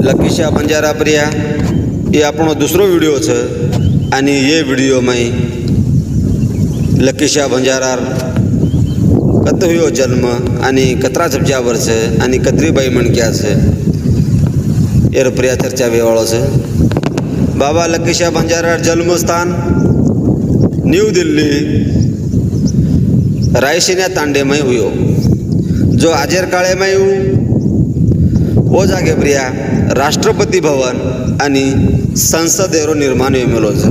लकीशा बंजारा प्रिया ये આપણો दूसरो वीडियो है आणि ये वीडियो में लकीशा बंजारा कत हुयो जन्म आणि कतरा झपजा वर्ष आणि कतरी बाई मणक्या छे एर प्रिया चर्चा वेवाळो छे। बाबा लकीशा बंजारा जन्मस्थान न्यू दिल्ली रायसीना तांडे में हुयो जो आजेर काळे में वो जागे प्रिया राष्ट्रपति भवन आणि संसदेरो निर्माण वेमेलो छे।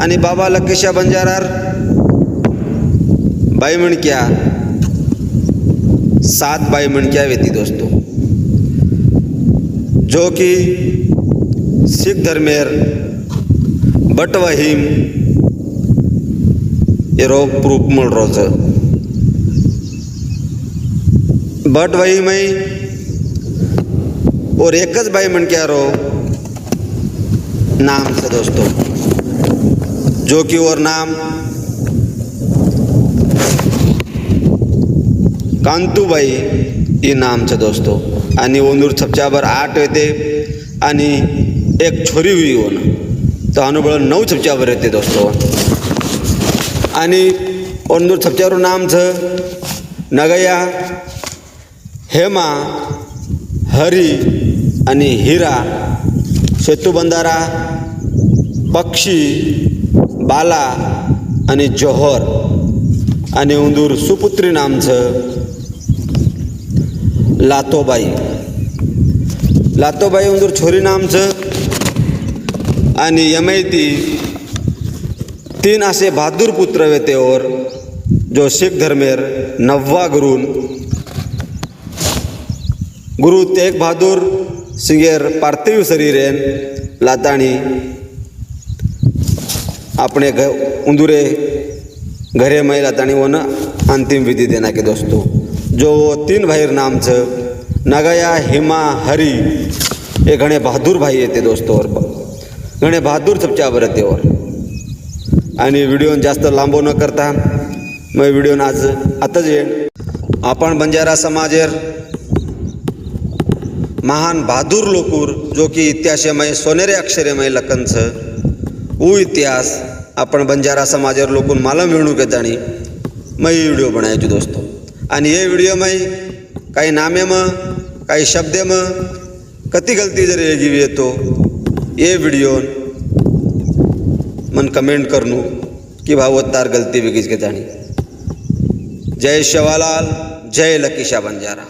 आणि बाबा लकीशा बंजारार बाई मणक्या 7 बाई मणक्या वेती दोस्तों, जो कि सिख धर्मेर बटवहीम एरो प्रूफ मिल रो छे। बटवही में और एकच बाई मणक्या रो नाम है दोस्तों, जो कि और नाम कांतुबाई ये नाम है दोस्तों। आणि ओंदूर छपच्यावर 8 येते आणि एक छोरी हुई हो ना, तो अनुबळ 9 छपच्यावर येते दोस्तों। आणि ओंदूर छपच्यावर नाम है नगया, हेमा, हरी आणि हीरा, सेतु बंधारा, पक्षी, बाला आणि जोहर। आणि उंदूर सुपुत्री नाम है लातोबाई। लातोबाई उंदूर छोरी नाम है आणि यमैती 3 असे बहादूर पुत्र वेते और जो सिख धर्मेर 9वा गुरु तेग बहादूर सिंगेर पार्थिव शरीरेन लाताणी अपने उंदूरे घरे में लाताणी वो न अंतिम विधि देना के दोस्तों। जो 3 भाईर नाम है नगया, हिमा, हरी, ये घणे बहादूर भाई येते दोस्तों और घणे बहादूर छपच्यावर येते। और आणि व्हिडिओ जास्त लांबो न करता मैं व्हिडिओ आज आताच येईन। आपण बंजारा समाजेर महान बहादुर लोकूर जो कि इतिहासमय सोनेरे अक्षरेमय लखन छे वो इतिहास अपन बंजारा समाजेर लोकून मालूम वेणू के जाणी मैं ये वीडियो बनाया छू दोस्तों। आणि ये वीडियो में काही नामे में काही शब्दे में कति गलती जर येगी हुई तो ये वीडियो मन कमेंट करनू कि भाव तार गलती वेगीज के जाणी। जय शेवालाल, जय लकीशा बंजारा।